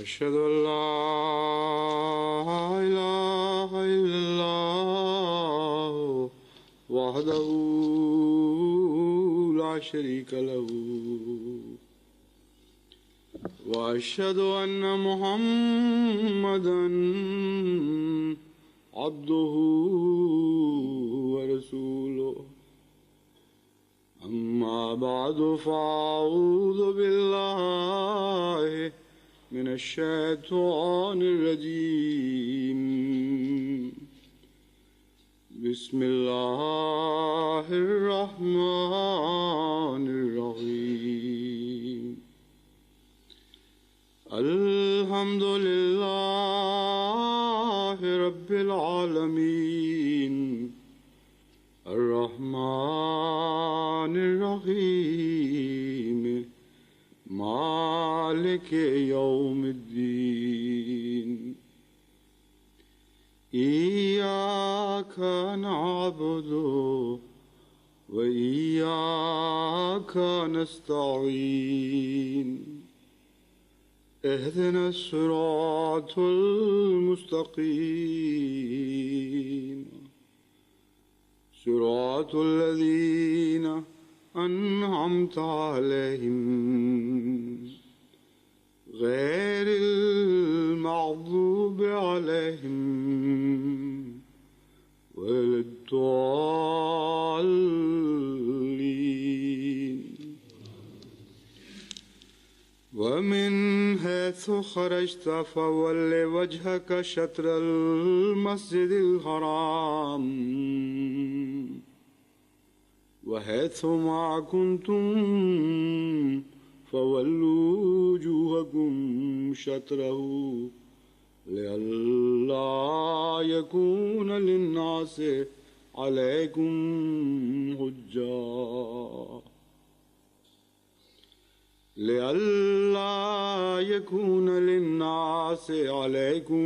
أشهد أن لا إله إلا الله وحده لا شريك له وأشهد أن محمدا عبده ورسوله أما بعد فأعوذ بالله من الشيطان الرجيم بسم الله الرحمن الرحيم الحمد لله رب العالمين الرحمن الرحيم مالك يوم الدين إياك نعبد وإياك نستعين اهدنا الصراط المستقيم صراط الذين أنعمت عليهم غير المغضوب عليهم ولا الضالين ومن حيث خرجت فول وجهك شطر المسجد الحرام وحيث ما كنتم فولوا وجوهكم شطره لئلا يكون للناس عليكم حجة لئلا يكون للناس عليكم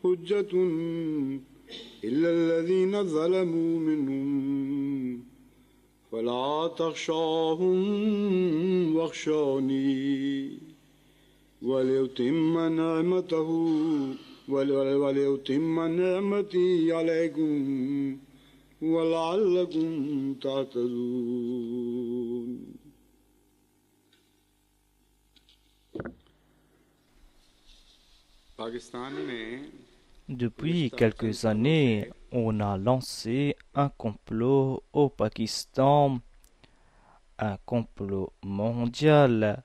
حجة إلا الذين ظلموا منهم فلا تخشوهم واخشوني وليتم نعمتي عليكم ولعلكم تهتدون. पाकिस्तान में Depuis quelques années, on a lancé un complot au Pakistan, un complot mondial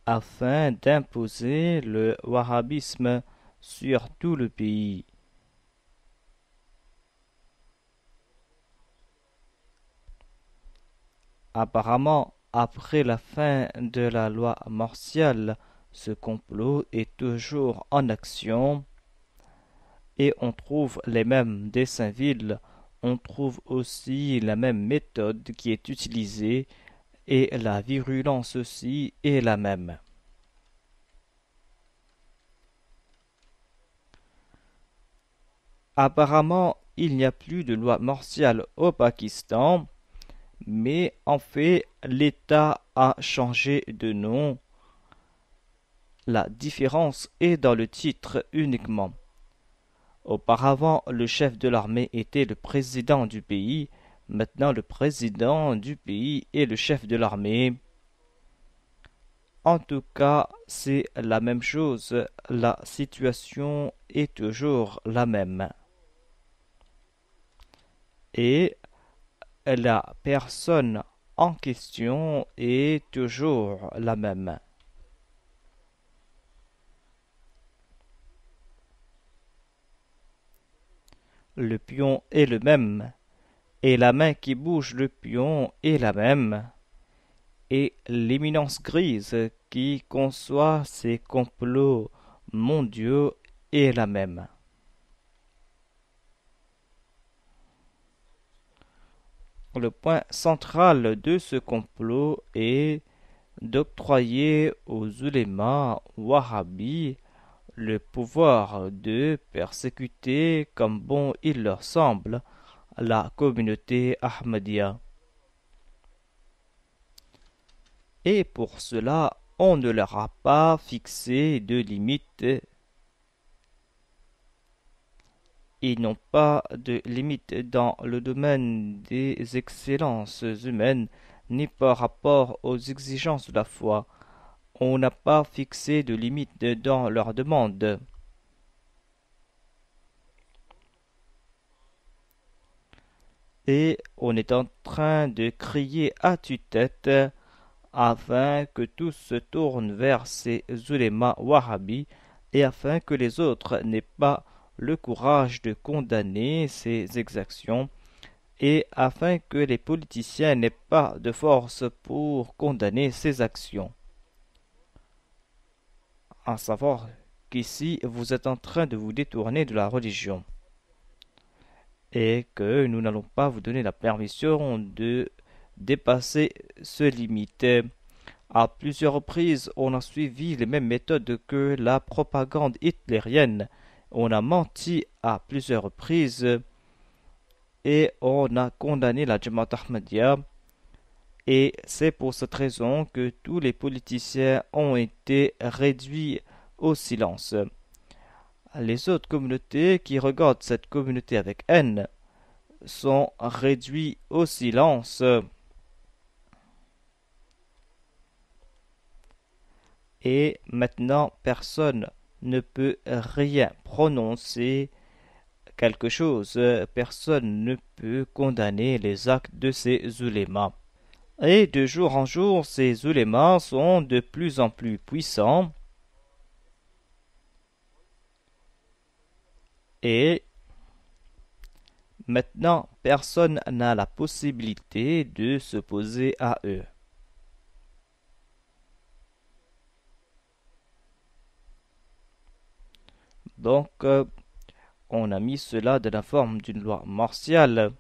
afin d'imposer le wahhabisme sur tout le pays. Apparemment, après la fin de la loi martiale, ce complot est toujours en action. Et on trouve les mêmes dessins vils, on trouve aussi la même méthode qui est utilisée et la virulence aussi est la même. Apparemment, il n'y a plus de loi martiale au Pakistan, mais en fait, l'État a changé de nom. La différence est dans le titre uniquement. Auparavant, le chef de l'armée était le président du pays. Maintenant, le président du pays est le chef de l'armée. En tout cas, c'est la même chose. La situation est toujours la même. Et la personne en question est toujours la même. Le pion est le même, et la main qui bouge le pion est la même, et l'éminence grise qui conçoit ces complots mondiaux est la même. Le point central de ce complot est d'octroyer aux ulémas wahhabis le pouvoir de persécuter comme bon il leur semble la communauté Ahmadiyya. Et pour cela, on ne leur a pas fixé de limite. Ils n'ont pas de limite dans le domaine des excellences humaines, ni par rapport aux exigences de la foi. On n'a pas fixé de limite dans leurs demandes. Et on est en train de crier à tue-tête afin que tous se tournent vers ces ulémas wahhabis et afin que les autres n'aient pas le courage de condamner ces exactions et afin que les politiciens n'aient pas de force pour condamner ces actions. À savoir qu'ici vous êtes en train de vous détourner de la religion et que nous n'allons pas vous donner la permission de dépasser ce limite. À plusieurs reprises, on a suivi les mêmes méthodes que la propagande hitlérienne. On a menti à plusieurs reprises et on a condamné la Jamaat Ahmadiyya. Et c'est pour cette raison que tous les politiciens ont été réduits au silence. Les autres communautés qui regardent cette communauté avec haine sont réduits au silence. Et maintenant, personne ne peut rien prononcer quelque chose. Personne ne peut condamner les actes de ces ulémas. Et de jour en jour, ces ulémas sont de plus en plus puissants. Et maintenant, personne n'a la possibilité de s'opposer à eux. Donc, on a mis cela dans la forme d'une loi martiale.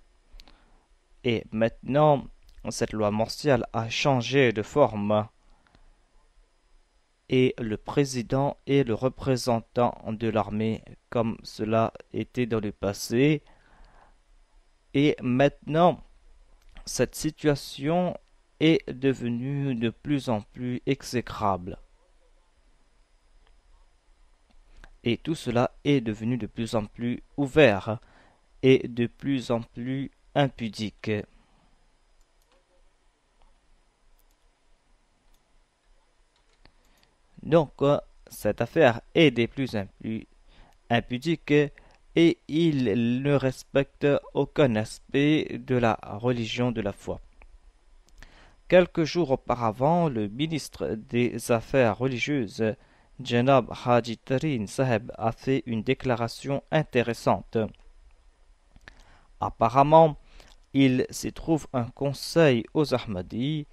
Et maintenant, cette loi martiale a changé de forme. Et le président est le représentant de l'armée, comme cela était dans le passé. Et maintenant, cette situation est devenue de plus en plus exécrable. Et tout cela est devenu de plus en plus ouvert et de plus en plus impudique. Donc, cette affaire est des plus en plus impudique et il ne respecte aucun aspect de la religion de la foi. Quelques jours auparavant, le ministre des Affaires religieuses, Janab Haji Tareen Saheb, a fait une déclaration intéressante. Apparemment, il s'y trouve un conseil aux Ahmadis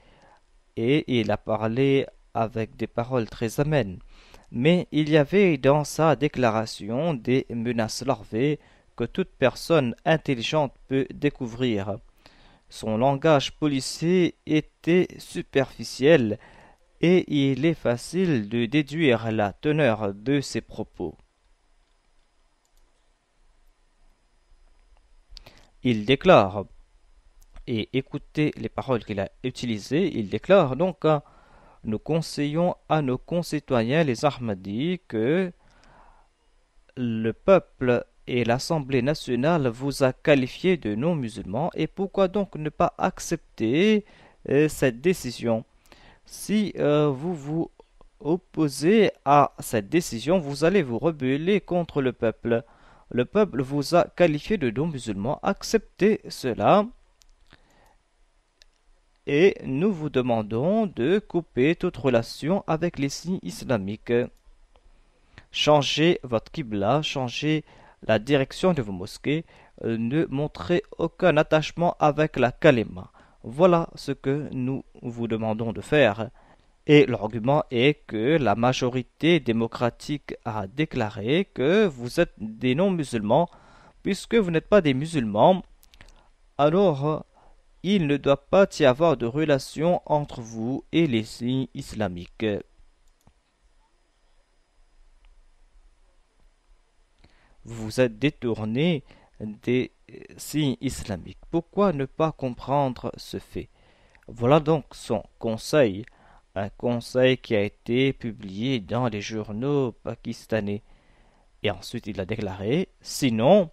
et il a parlé avec des paroles très amènes. Mais il y avait dans sa déclaration des menaces larvées que toute personne intelligente peut découvrir. Son langage policier était superficiel et il est facile de déduire la teneur de ses propos. Il déclare, et écoutez les paroles qu'il a utilisées, il déclare donc: nous conseillons à nos concitoyens les Ahmadis que le peuple et l'Assemblée nationale vous a qualifié de non-musulmans et pourquoi donc ne pas accepter cette décision? Si vous vous opposez à cette décision, vous allez vous rebeller contre le peuple. Le peuple vous a qualifié de non-musulmans, acceptez cela. Et nous vous demandons de couper toute relation avec les signes islamiques. Changez votre qibla, changez la direction de vos mosquées, ne montrez aucun attachement avec la kalima. Voilà ce que nous vous demandons de faire. Et l'argument est que la majorité démocratique a déclaré que vous êtes des non-musulmans. Puisque vous n'êtes pas des musulmans, alors il ne doit pas y avoir de relation entre vous et les signes islamiques. Vous vous êtes détourné des signes islamiques. Pourquoi ne pas comprendre ce fait? Voilà donc son conseil un conseil qui a été publié dans les journaux pakistanais. Et ensuite il a déclaré, sinon,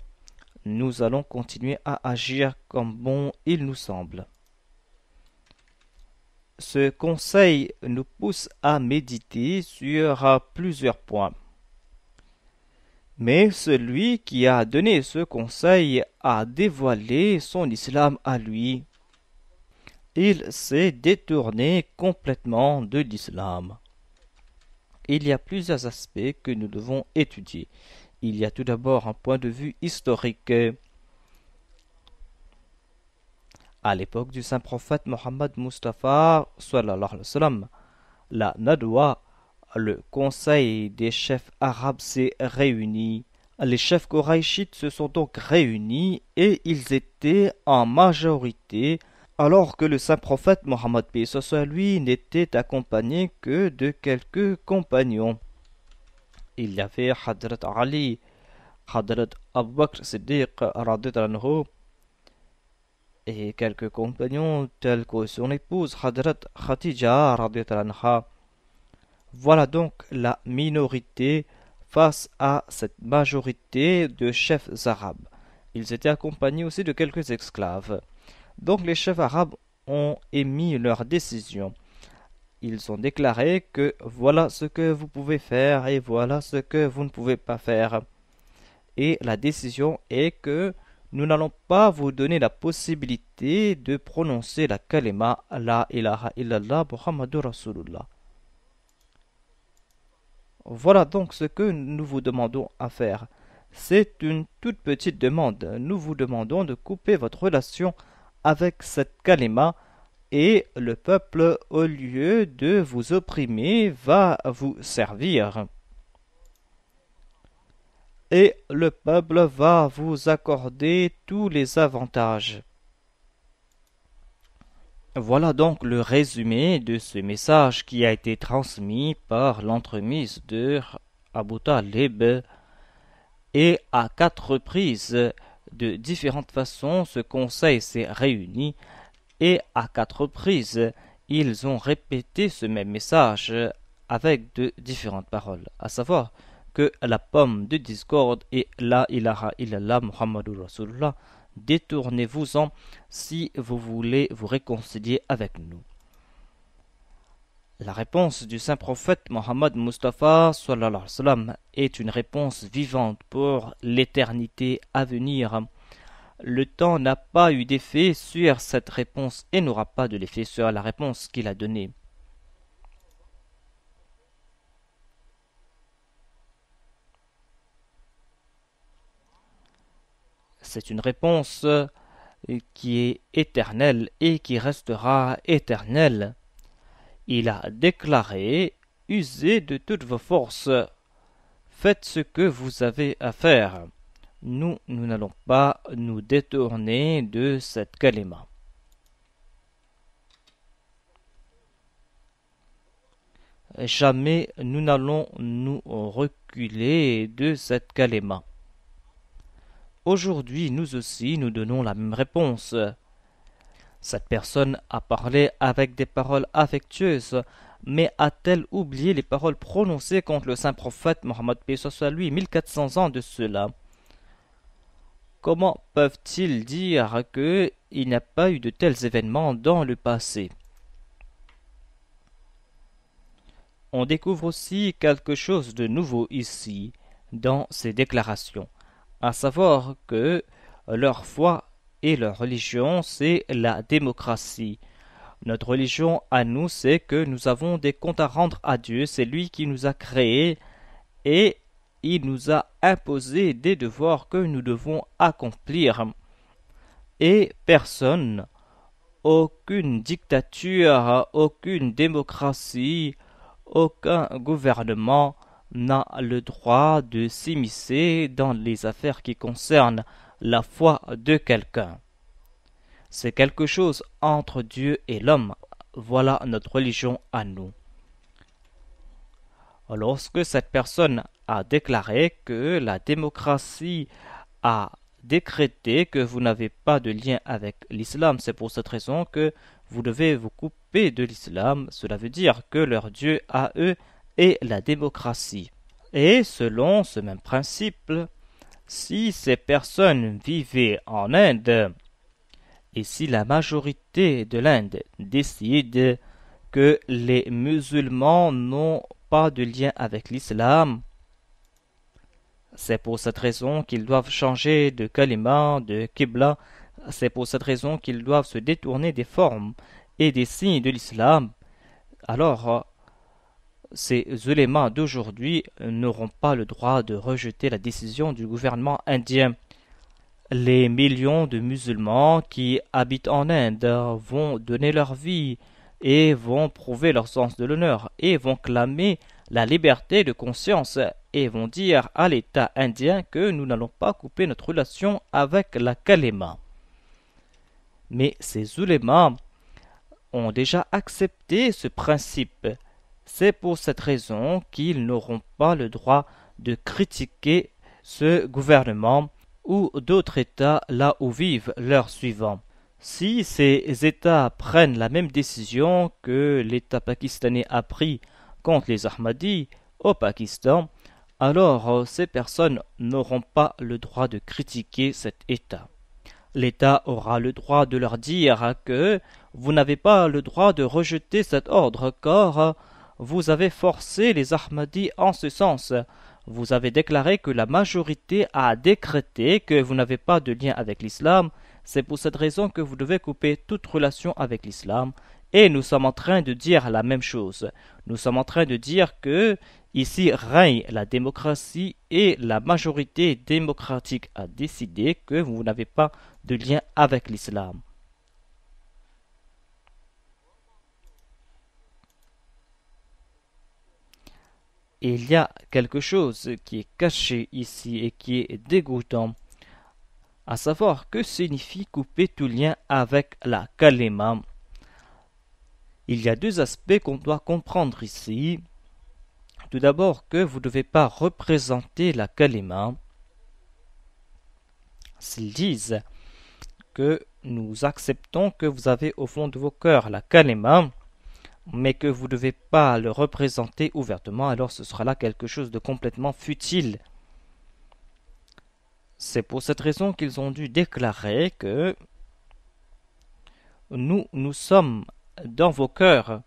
nous allons continuer à agir comme bon il nous semble. Ce conseil nous pousse à méditer sur plusieurs points. Mais celui qui a donné ce conseil a dévoilé son islam à lui. Il s'est détourné complètement de l'islam. Il y a plusieurs aspects que nous devons étudier. Il y a tout d'abord un point de vue historique. À l'époque du saint prophète Mohammed Mustafa, sallallahu alayhi wa sallam, la Nadwa, le conseil des chefs arabes s'est réuni. Les chefs koraïchites se sont donc réunis et ils étaient en majorité, alors que le saint prophète Mohammed lui n'était accompagné que de quelques compagnons. Il y avait Hadrat Ali, Hadrat Abu Bakr Siddiq radhiyallahu anhu, et quelques compagnons tels que son épouse Hadrat Khatija radhiyallahu anha. Voilà donc la minorité face à cette majorité de chefs arabes. Ils étaient accompagnés aussi de quelques esclaves. Donc les chefs arabes ont émis leur décision. Ils ont déclaré que voilà ce que vous pouvez faire et voilà ce que vous ne pouvez pas faire. Et la décision est que nous n'allons pas vous donner la possibilité de prononcer la kalima La ilaha illallah Muhammadur Rasulullah. Voilà donc ce que nous vous demandons à faire. C'est une toute petite demande. Nous vous demandons de couper votre relation avec cette kalima et le peuple, au lieu de vous opprimer, va vous servir. Et le peuple va vous accorder tous les avantages. Voilà donc le résumé de ce message qui a été transmis par l'entremise de Abu Talib. Et à 4 reprises, de différentes façons, ce conseil s'est réuni. Et à 4 reprises, ils ont répété ce même message avec de différentes paroles, à savoir que la pomme de discorde est La ilaha illallah Muhammadur Rasulullah. Détournez-vous-en si vous voulez vous réconcilier avec nous. La réponse du saint prophète Mohammed Mustafa sallallahu alayhi wa sallam est une réponse vivante pour l'éternité à venir. Le temps n'a pas eu d'effet sur cette réponse et n'aura pas de l'effet sur la réponse qu'il a donnée. C'est une réponse qui est éternelle et qui restera éternelle. Il a déclaré « Usez de toutes vos forces, faites ce que vous avez à faire. Nous n'allons pas nous détourner de cette kalima. » Jamais nous n'allons nous reculer de cette kalima. Aujourd'hui, nous aussi, nous donnons la même réponse. Cette personne a parlé avec des paroles affectueuses, mais a-t-elle oublié les paroles prononcées contre le saint prophète Mohammed soit lui 1400 ans de cela? Comment peuvent-ils dire qu'il n'y a pas eu de tels événements dans le passé? On découvre aussi quelque chose de nouveau ici, dans ces déclarations, à savoir que leur foi et leur religion, c'est la démocratie. Notre religion à nous, c'est que nous avons des comptes à rendre à Dieu, c'est lui qui nous a créés et il nous a imposé des devoirs que nous devons accomplir. Et personne, aucune dictature, aucune démocratie, aucun gouvernement n'a le droit de s'immiscer dans les affaires qui concernent la foi de quelqu'un. C'est quelque chose entre Dieu et l'homme. Voilà notre religion à nous. Lorsque cette personne a déclaré que la démocratie a décrété que vous n'avez pas de lien avec l'islam, c'est pour cette raison que vous devez vous couper de l'islam. Cela veut dire que leur Dieu à eux est la démocratie. Et selon ce même principe, si ces personnes vivaient en Inde, et si la majorité de l'Inde décide que les musulmans n'ont pas de lien avec l'islam, c'est pour cette raison qu'ils doivent changer de kalima, de qibla. C'est pour cette raison qu'ils doivent se détourner des formes et des signes de l'islam. Alors, ces ulémas d'aujourd'hui n'auront pas le droit de rejeter la décision du gouvernement indien. Les millions de musulmans qui habitent en Inde vont donner leur vie et vont prouver leur sens de l'honneur et vont clamer la liberté de conscience et vont dire à l'État indien que nous n'allons pas couper notre relation avec la kalima. Mais ces ulémas ont déjà accepté ce principe. C'est pour cette raison qu'ils n'auront pas le droit de critiquer ce gouvernement ou d'autres États là où vivent leurs suivants. Si ces États prennent la même décision que l'État pakistanais a pris contre les Ahmadis au Pakistan, alors ces personnes n'auront pas le droit de critiquer cet État. L'État aura le droit de leur dire que vous n'avez pas le droit de rejeter cet ordre car vous avez forcé les Ahmadis en ce sens. Vous avez déclaré que la majorité a décrété que vous n'avez pas de lien avec l'islam. C'est pour cette raison que vous devez couper toute relation avec l'islam. Et nous sommes en train de dire la même chose. Nous sommes en train de dire que ici règne la démocratie et la majorité démocratique a décidé que vous n'avez pas de lien avec l'islam. Il y a quelque chose qui est caché ici et qui est dégoûtant, à savoir que signifie couper tout lien avec la kalima. Il y a deux aspects qu'on doit comprendre ici. Tout d'abord que vous ne devez pas représenter la kalima. S'ils disent que nous acceptons que vous avez au fond de vos cœurs la kalima, mais que vous ne devez pas le représenter ouvertement, alors ce sera là quelque chose de complètement futile. C'est pour cette raison qu'ils ont dû déclarer que nous sommes dans vos cœurs.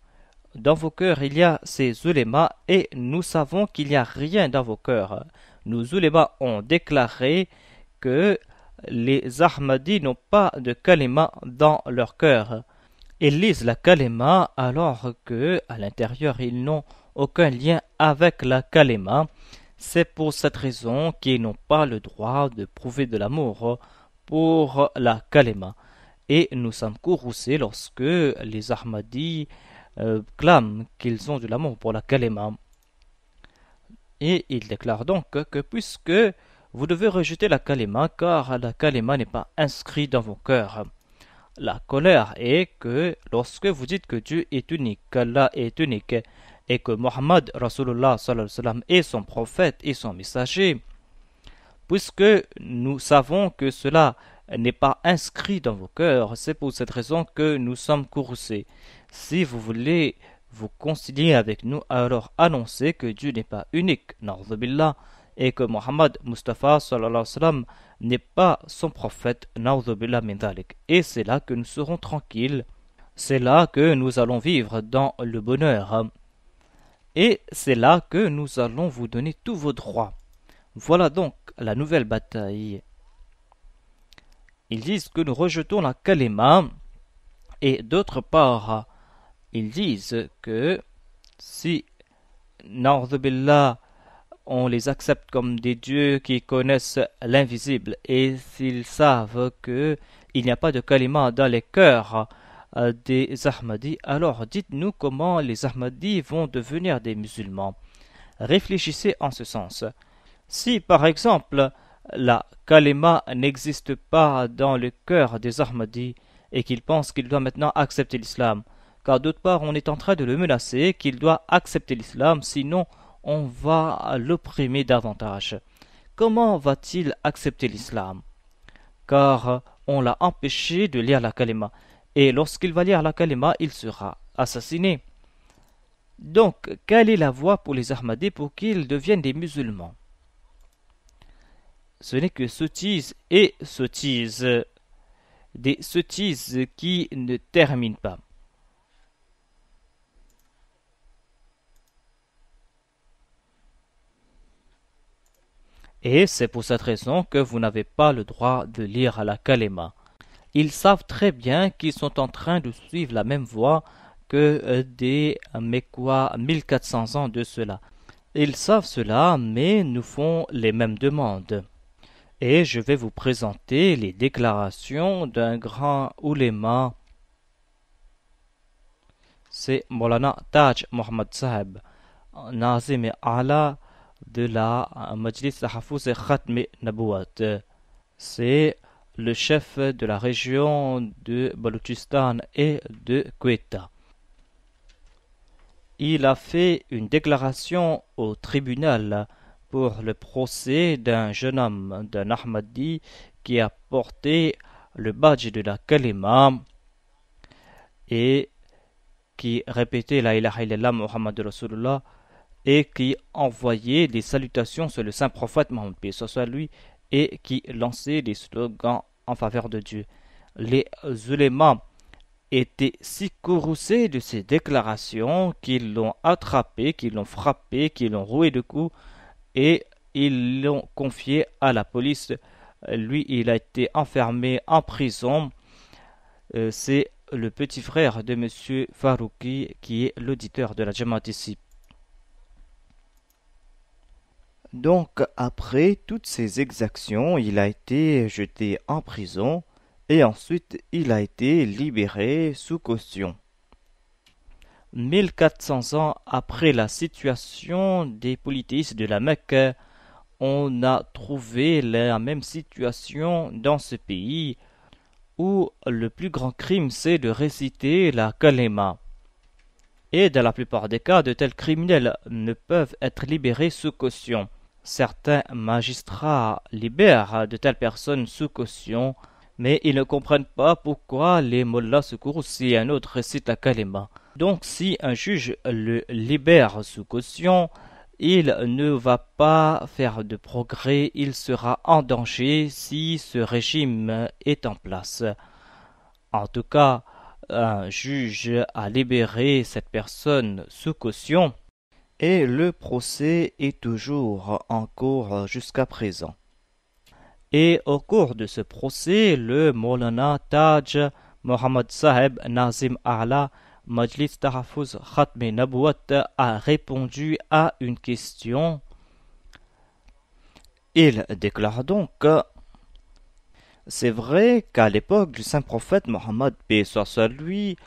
Dans vos cœurs, il y a ces ulémas et nous savons qu'il n'y a rien dans vos cœurs. Nos ulémas ont déclaré que les Ahmadis n'ont pas de kalima dans leur cœur. Ils lisent la kalima alors que à l'intérieur ils n'ont aucun lien avec la kalima. C'est pour cette raison qu'ils n'ont pas le droit de prouver de l'amour pour la kalima. Et nous sommes courroucés lorsque les Ahmadis clament qu'ils ont de l'amour pour la kalima. Et ils déclarent donc que puisque vous devez rejeter la kalima car la kalima n'est pas inscrite dans vos cœurs. La colère est que lorsque vous dites que Dieu est unique, qu'Allah est unique, et que Muhammad Rasulullah sallallahu alayhi wa sallam est son prophète et son messager, puisque nous savons que cela n'est pas inscrit dans vos cœurs, c'est pour cette raison que nous sommes courroucés. Si vous voulez vous concilier avec nous, alors annoncez que Dieu n'est pas unique, na'udhu billah, et que Muhammad Mustafa sallallahu alayhi wa sallam n'est pas son prophète, na'udhu billah min dhalik. Et c'est là que nous serons tranquilles, c'est là que nous allons vivre dans le bonheur, et c'est là que nous allons vous donner tous vos droits. Voilà donc la nouvelle bataille. Ils disent que nous rejetons la kalima, et d'autre part, ils disent que si, na'udhu billah, on les accepte comme des dieux qui connaissent l'invisible, et s'ils savent qu'il n'y a pas de kalima dans les cœurs des Ahmadis, alors dites-nous comment les Ahmadis vont devenir des musulmans. Réfléchissez en ce sens. Si par exemple la kalima n'existe pas dans le cœur des Ahmadis et qu'il pense qu'il doit maintenant accepter l'islam, car d'autre part on est en train de le menacer qu'il doit accepter l'islam, sinon on va l'opprimer davantage. Comment va-t-il accepter l'islam? Car on l'a empêché de lire la kalima. et lorsqu'il va lire la kalima, il sera assassiné. Donc, quelle est la voie pour les Ahmadis pour qu'ils deviennent des musulmans? Ce n'est que sottise et sottise, des sottises qui ne terminent pas. Et c'est pour cette raison que vous n'avez pas le droit de lire la kalima. Ils savent très bien qu'ils sont en train de suivre la même voie que des Mécois 1400 ans de cela. Ils savent cela, mais nous font les mêmes demandes. Et je vais vous présenter les déclarations d'un grand ouléma. C'est Maulana Taj Mohammad Saheb, Nazim A'la de la Majlis Tahafuz Khatm Nabuwat. C'est le chef de la région de Baloutchistan et de Quetta. Il a fait une déclaration au tribunal pour le procès d'un jeune homme, d'un Ahmadi, qui a porté le badge de la kalima et qui répétait la ilaha illallah Muhammad Rasulullah et qui envoyait des salutations sur le saint prophète Mohammed, paix soit lui, et qui lançait des slogans en faveur de Dieu. Les ulémas étaient si courroucés de ces déclarations qu'ils l'ont attrapé, qu'ils l'ont frappé, qu'ils l'ont roué de coups et ils l'ont confié à la police. Lui, il a été enfermé en prison. C'est le petit frère de M. Farouki qui est l'auditeur de la Jamaat ici. Donc, après toutes ces exactions, il a été jeté en prison et ensuite il a été libéré sous caution. 1400 ans après la situation des polythéistes de la Mecque, on a trouvé la même situation dans ce pays où le plus grand crime c'est de réciter la kalima. Et dans la plupart des cas, de tels criminels ne peuvent être libérés sous caution. Certains magistrats libèrent de telles personnes sous caution, mais ils ne comprennent pas pourquoi les mollahs se courent si un autre récite la kalima. Donc si un juge le libère sous caution, il ne va pas faire de progrès, il sera en danger si ce régime est en place. En tout cas, un juge a libéré cette personne sous caution et le procès est toujours en cours jusqu'à présent. Et au cours de ce procès, le Maulana Taj Mohammad Saheb Nazim A'la Majlis Tahafuz Khatm Nabuwat a répondu à une question. Il déclare donc que c'est vrai qu'à l'époque du saint prophète Mohammed, paix soit sur lui,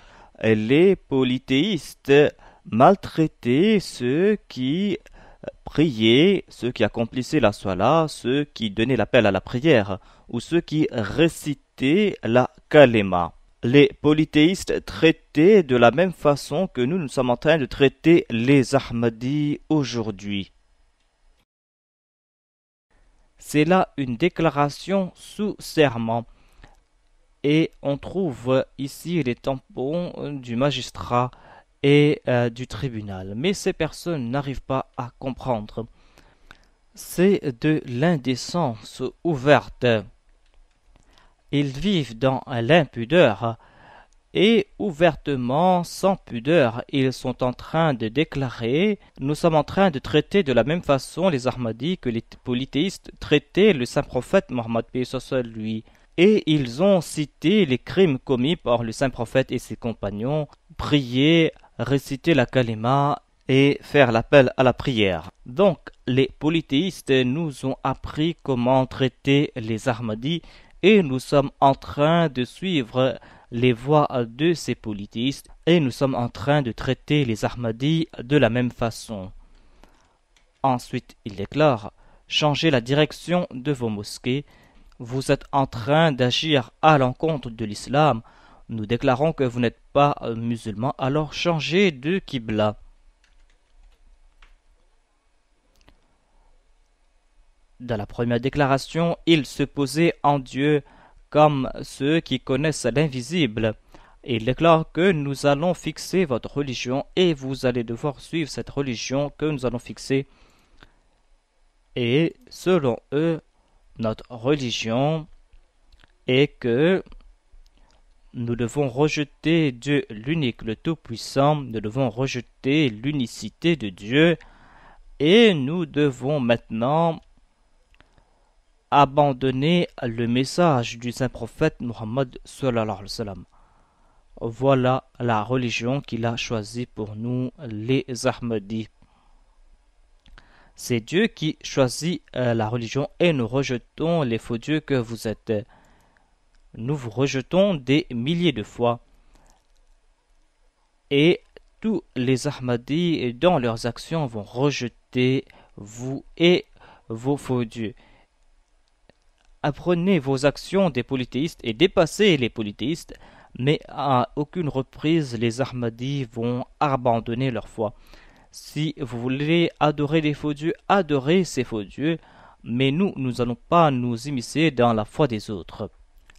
les polythéistes maltraitaient ceux qui priaient, ceux qui accomplissaient la salat, ceux qui donnaient l'appel à la prière, ou ceux qui récitaient la kalima. Les polythéistes traitaient de la même façon que nous sommes en train de traiter les Ahmadis aujourd'hui. C'est là une déclaration sous serment. Et on trouve ici les tampons du magistrat et du tribunal. Mais ces personnes n'arrivent pas à comprendre. C'est de l'indécence ouverte. Ils vivent dans l'impudeur et ouvertement, sans pudeur, ils sont en train de déclarer « Nous sommes en train de traiter de la même façon les Ahmadis que les polythéistes traitaient le saint prophète Mohammed paix soit sur lui. » Et ils ont cité les crimes commis par le saint prophète et ses compagnons, prier, réciter la kalima et faire l'appel à la prière. Donc, les polythéistes nous ont appris comment traiter les Ahmadis et nous sommes en train de suivre les voies de ces polythéistes et nous sommes en train de traiter les Ahmadis de la même façon. Ensuite, il déclare « Changez la direction de vos mosquées. Vous êtes en train d'agir à l'encontre de l'islam. Nous déclarons que vous n'êtes pas musulman, alors changez de qibla. » Dans la première déclaration, il se posait en Dieu comme ceux qui connaissent l'invisible. Il déclare que nous allons fixer votre religion et vous allez devoir suivre cette religion que nous allons fixer. Et selon eux, notre religion est que nous devons rejeter Dieu l'unique, le Tout-Puissant, nous devons rejeter l'unicité de Dieu et nous devons maintenant abandonner le message du saint prophète Muhammad sallallahu alayhi wa sallam. Voilà la religion qu'il a choisie pour nous, les Ahmadis. C'est Dieu qui choisit la religion et nous rejetons les faux dieux que vous êtes. Nous vous rejetons des milliers de fois. Et tous les Ahmadis, dans leurs actions, vont rejeter vous et vos faux dieux. Apprenez vos actions des polythéistes et dépassez les polythéistes, mais à aucune reprise les Ahmadis vont abandonner leur foi. Si vous voulez adorer des faux dieux, adorez ces faux dieux, mais nous n'allons pas nous immiscer dans la foi des autres.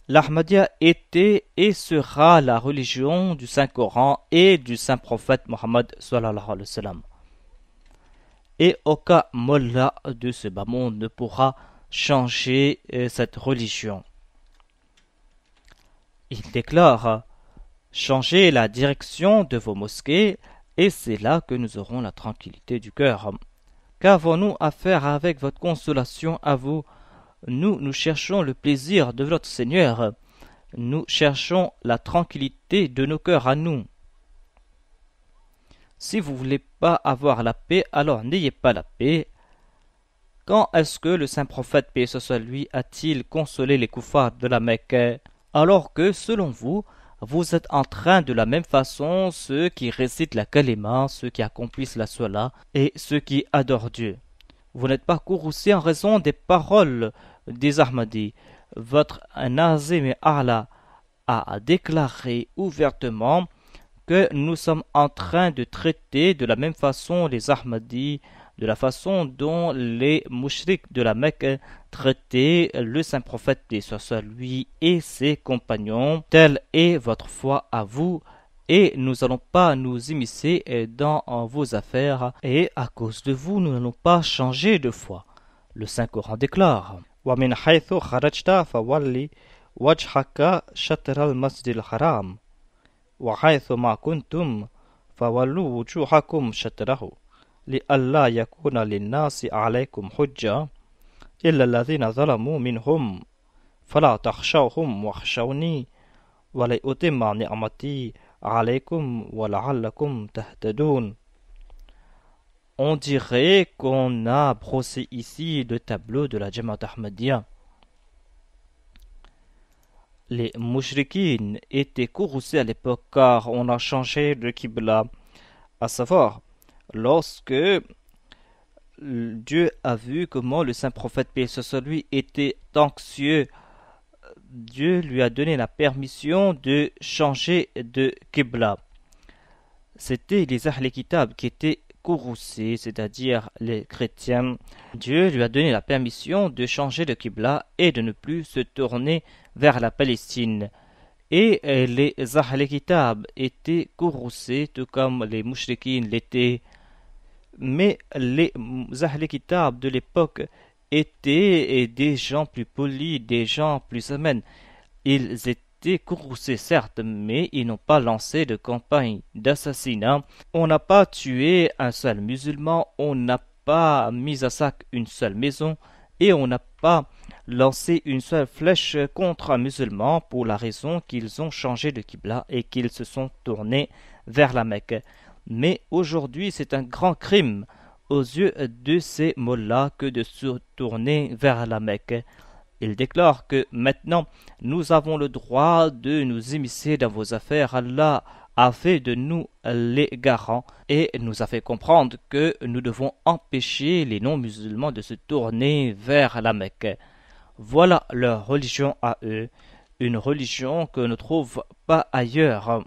L'Ahmadiyya était et sera la religion du Saint-Coran et du Saint-Prophète Mohammed sallallahu alayhi wa sallam. Et aucun mollah de ce bas monde ne pourra changer cette religion. Il déclare: changez la direction de vos mosquées et c'est là que nous aurons la tranquillité du cœur. Qu'avons-nous à faire avec votre consolation à vous? Nous cherchons le plaisir de notre Seigneur. Nous cherchons la tranquillité de nos cœurs à nous. Si vous ne voulez pas avoir la paix, alors n'ayez pas la paix. Quand est-ce que le saint prophète, paix soit lui, a-t-il consolé les koufars de la Mecque? Alors que, selon vous, vous êtes en train de la même façon ceux qui récitent la kalima, ceux qui accomplissent la salat et ceux qui adorent Dieu. Vous n'êtes pas courroucés en raison des paroles des Ahmadis. Votre Nazim Allah a déclaré ouvertement que nous sommes en train de traiter de la même façon les Ahmadis, de la façon dont les mouchriks de la Mecque traitaient le saint prophète, paix soit lui, et ses compagnons. Telle est votre foi à vous, et nous n'allons pas nous immiscer dans vos affaires, et à cause de vous, nous n'allons pas changer de foi. Le Saint-Coran déclare: وَمِنْ حَيْثُ خَرَجْتَ فَوَلِّ وَجْهَكَ شَطْرَ الْمَسْجِدِ الْحَرَامِ وَحَيْثُ مَا كُنْتُمْ فَوَلُّوا وُجُوهَكُمْ شَطْرَهُ لِأَلَّا يَكُونَ لِلنَّاسِ عَلَيْكُمْ حُجَّةٌ إِلَّا الَّذِينَ ظَلَمُوا مِنْهُمْ فَلَا تَخْشَوْهُمْ وَاخْشَوْنِي وَلِأُتِمَّ نِعْمَتِي عَلَيْكُمْ وَلَعَلَّكُمْ تَهْتَدُونَ. On dirait qu'on a brossé ici le tableau de la Jamaat Ahmadiyya. Les mouchriquines étaient courroucés à l'époque car on a changé de Qibla, à savoir lorsque Dieu a vu comment le saint prophète, paix soit lui, était anxieux. Dieu lui a donné la permission de changer de Qibla. C'était les Ahl Kitab qui étaient courroucés, c'est-à-dire les chrétiens. Dieu lui a donné la permission de changer de Qibla et de ne plus se tourner vers la Palestine. Et les Ahl Kitab étaient courroucés, tout comme les mouchriquines l'étaient. Mais les Ahl Kitab de l'époque étaient des gens plus polis, des gens plus amènes. Ils étaient courroucés certes, mais ils n'ont pas lancé de campagne d'assassinat. On n'a pas tué un seul musulman, on n'a pas mis à sac une seule maison et on n'a pas lancé une seule flèche contre un musulman pour la raison qu'ils ont changé de Qibla et qu'ils se sont tournés vers la Mecque. Mais aujourd'hui, c'est un grand crime aux yeux de ces mollahs que de se tourner vers la Mecque. Il déclare que maintenant, nous avons le droit de nous immiscer dans vos affaires. Allah a fait de nous les garants et nous a fait comprendre que nous devons empêcher les non-musulmans de se tourner vers la Mecque. Voilà leur religion à eux, une religion que ne trouve pas ailleurs.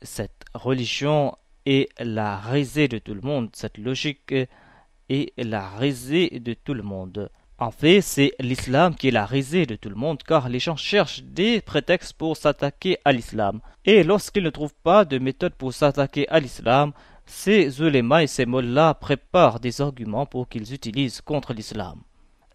Cette religion est la risée de tout le monde, cette logique est la risée de tout le monde. En fait, c'est l'islam qui est la risée de tout le monde, car les gens cherchent des prétextes pour s'attaquer à l'islam. Et lorsqu'ils ne trouvent pas de méthode pour s'attaquer à l'islam, ces ulémas et ces mollahs préparent des arguments pour qu'ils utilisent contre l'islam.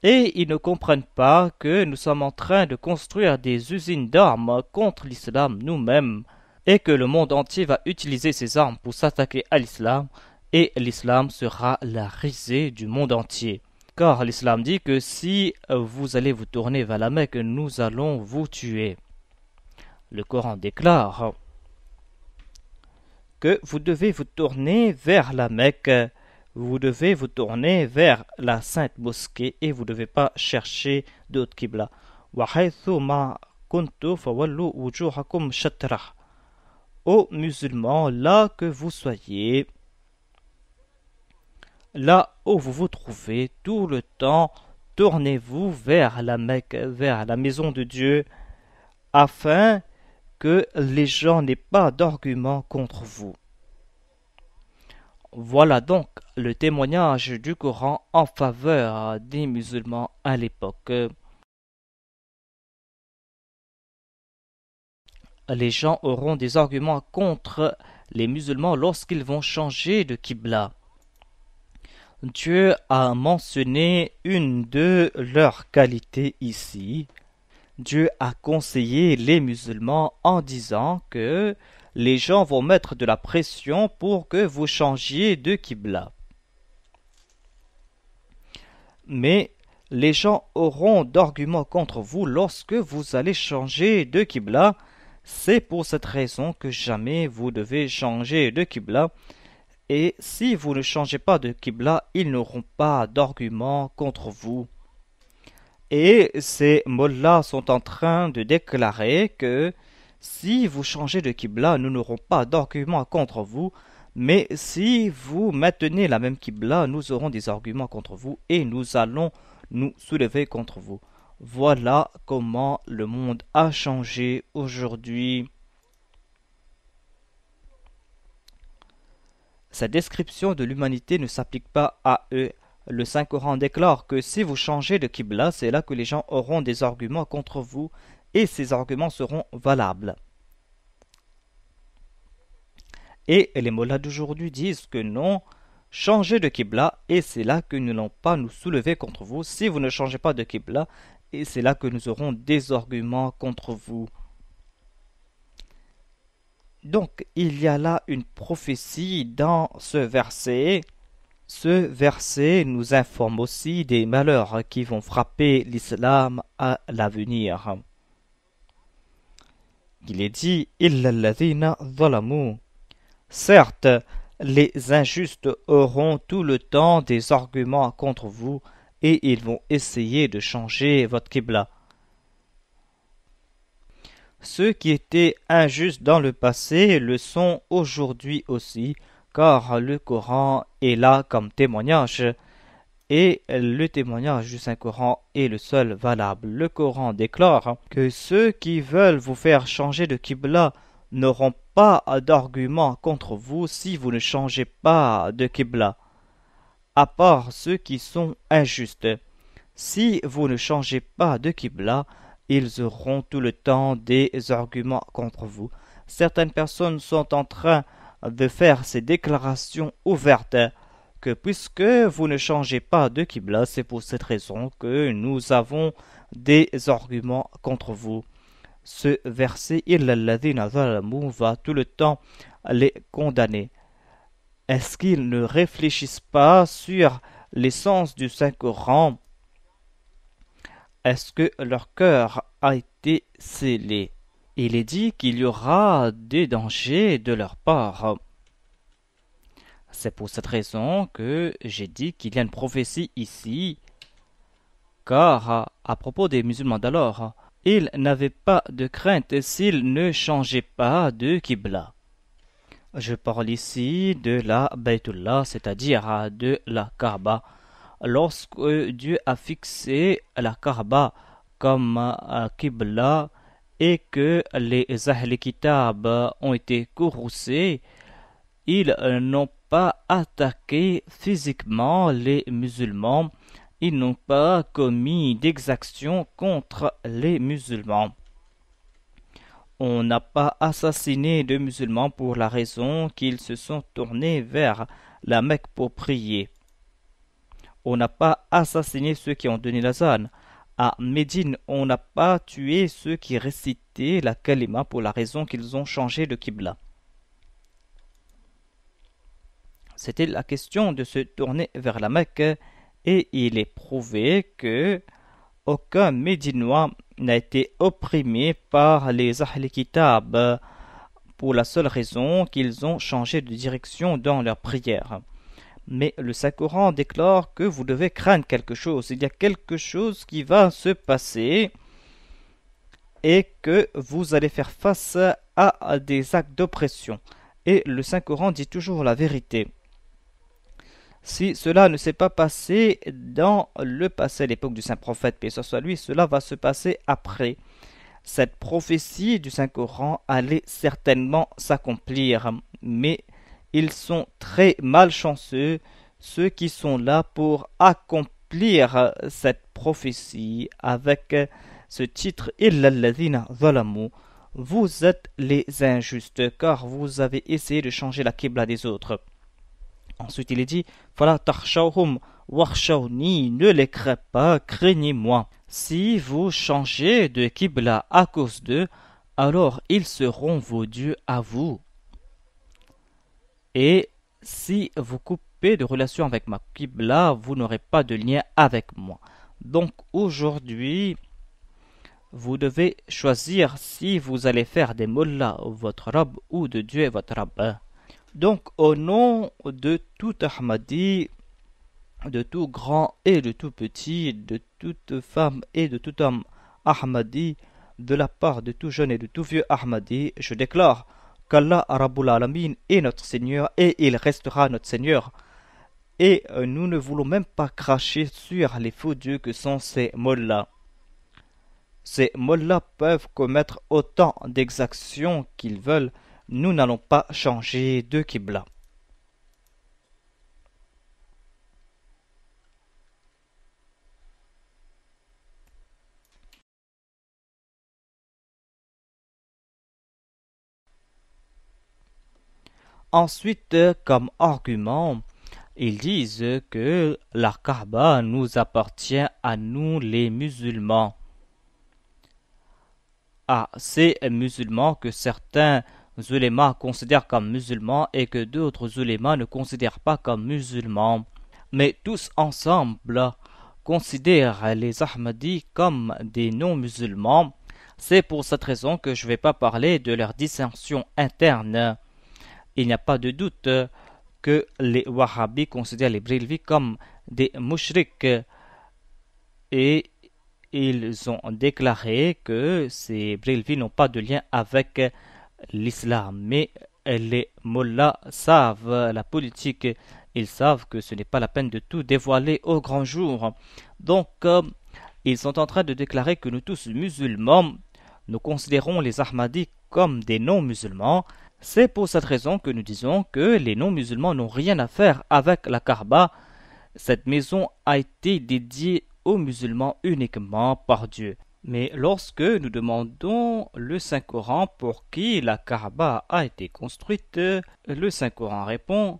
Et ils ne comprennent pas que nous sommes en train de construire des usines d'armes contre l'islam nous-mêmes, et que le monde entier va utiliser ces armes pour s'attaquer à l'islam, et l'islam sera la risée du monde entier. Car l'islam dit que si vous allez vous tourner vers la Mecque, nous allons vous tuer. Le Coran déclare que vous devez vous tourner vers la Mecque, vous devez vous tourner vers la sainte mosquée et vous ne devez pas chercher d'autres qibla. Ô musulmans, là que vous soyez, là où vous vous trouvez, tout le temps, tournez-vous vers la Mecque, vers la maison de Dieu, afin que les gens n'aient pas d'arguments contre vous. Voilà donc le témoignage du Coran en faveur des musulmans à l'époque. Les gens auront des arguments contre les musulmans lorsqu'ils vont changer de qibla. Dieu a mentionné une de leurs qualités ici. Dieu a conseillé les musulmans en disant que les gens vont mettre de la pression pour que vous changiez de qibla. Mais les gens auront d'arguments contre vous lorsque vous allez changer de qibla. C'est pour cette raison que jamais vous devez changer de qibla. Et si vous ne changez pas de qibla, ils n'auront pas d'arguments contre vous. Et ces mollahs sont en train de déclarer que si vous changez de qibla, nous n'aurons pas d'arguments contre vous, mais si vous maintenez la même qibla, nous aurons des arguments contre vous et nous allons nous soulever contre vous. Voilà comment le monde a changé aujourd'hui. Cette description de l'humanité ne s'applique pas à eux. Le Saint-Coran déclare que si vous changez de qibla, c'est là que les gens auront des arguments contre vous et ces arguments seront valables. Et les mollahs d'aujourd'hui disent que non, changez de qibla et c'est là que nous n'allons pas nous soulever contre vous. Si vous ne changez pas de qibla, et c'est là que nous aurons des arguments contre vous. Donc, il y a là une prophétie dans ce verset. Ce verset nous informe aussi des malheurs qui vont frapper l'islam à l'avenir. Il est dit « Illa alladhina zalamu » Certes, les injustes auront tout le temps des arguments contre vous et ils vont essayer de changer votre qibla. Ceux qui étaient injustes dans le passé le sont aujourd'hui aussi, car le Coran est là comme témoignage, et le témoignage du Saint-Coran est le seul valable. Le Coran déclare que ceux qui veulent vous faire changer de qibla n'auront pas d'argument contre vous si vous ne changez pas de qibla, à part ceux qui sont injustes. Si vous ne changez pas de qibla, ils auront tout le temps des arguments contre vous. Certaines personnes sont en train de faire ces déclarations ouvertes que puisque vous ne changez pas de qibla, c'est pour cette raison que nous avons des arguments contre vous. Ce verset, illa alladhina zalamu, va tout le temps les condamner. Est-ce qu'ils ne réfléchissent pas sur l'essence du Saint-Coran? Est-ce que leur cœur a été scellé? Il est dit qu'il y aura des dangers de leur part. C'est pour cette raison que j'ai dit qu'il y a une prophétie ici, car à propos des musulmans d'alors, ils n'avaient pas de crainte s'ils ne changeaient pas de qibla. Je parle ici de la Baytullah, c'est-à-dire de la Kaaba. Lorsque Dieu a fixé la Kaaba comme qibla et que les Ahl Kitab ont été courroucés, ils n'ont pas attaqué physiquement les musulmans ils n'ont pas commis d'exactions contre les musulmans. On n'a pas assassiné de musulmans pour la raison qu'ils se sont tournés vers la Mecque pour prier. On n'a pas assassiné ceux qui ont donné l'azan. À Médine, on n'a pas tué ceux qui récitaient la kalima pour la raison qu'ils ont changé de qibla. C'était la question de se tourner vers la Mecque et il est prouvé que aucun Médinois n'a été opprimé par les Ahl Kitab pour la seule raison qu'ils ont changé de direction dans leur prière. Mais le Saint-Coran déclare que vous devez craindre quelque chose. Il y a quelque chose qui va se passer et que vous allez faire face à des actes d'oppression. Et le Saint-Coran dit toujours la vérité. Si cela ne s'est pas passé dans le passé, à l'époque du Saint-Prophète, paix soit lui, cela va se passer après. Cette prophétie du Saint-Coran allait certainement s'accomplir, mais ils sont très malchanceux, ceux qui sont là pour accomplir cette prophétie avec ce titre « Illa alladhina zalamu ». Vous êtes les injustes, car vous avez essayé de changer la qibla des autres. Ensuite, il est dit « Fala takhshawhum wakhshawni » ne les craignez pas, craignez-moi. Si vous changez de qibla à cause d'eux, alors ils seront vos dieux à vous. Et si vous coupez de relation avec ma qibla, vous n'aurez pas de lien avec moi. Donc aujourd'hui, vous devez choisir si vous allez faire des mollahs votre Rabb ou de Dieu votre Rabb. Donc au nom de tout Ahmadi, de tout grand et de tout petit, de toute femme et de tout homme Ahmadi, de la part de tout jeune et de tout vieux Ahmadi, je déclare qu'Allah Rabbul Alamin est notre Seigneur et il restera notre Seigneur. Et nous ne voulons même pas cracher sur les faux dieux que sont ces mollahs. Ces mollahs peuvent commettre autant d'exactions qu'ils veulent. Nous n'allons pas changer de qibla. Ensuite, comme argument, ils disent que la Kaaba nous appartient à nous les musulmans. À ces musulmans que certains ulémas considèrent comme musulmans et que d'autres ulémas ne considèrent pas comme musulmans. Mais tous ensemble considèrent les Ahmadis comme des non-musulmans. C'est pour cette raison que je ne vais pas parler de leur dissension interne. Il n'y a pas de doute que les Wahhabis considèrent les Brélevis comme des mouchriks et ils ont déclaré que ces Brélevis n'ont pas de lien avec l'islam. Mais les mollahs savent la politique, ils savent que ce n'est pas la peine de tout dévoiler au grand jour. Donc, ils sont en train de déclarer que nous tous musulmans, nous considérons les Ahmadis comme des non-musulmans. C'est pour cette raison que nous disons que les non-musulmans n'ont rien à faire avec la Kaaba. Cette maison a été dédiée aux musulmans uniquement par Dieu. Mais lorsque nous demandons le Saint-Coran pour qui la Kaaba a été construite, le Saint-Coran répond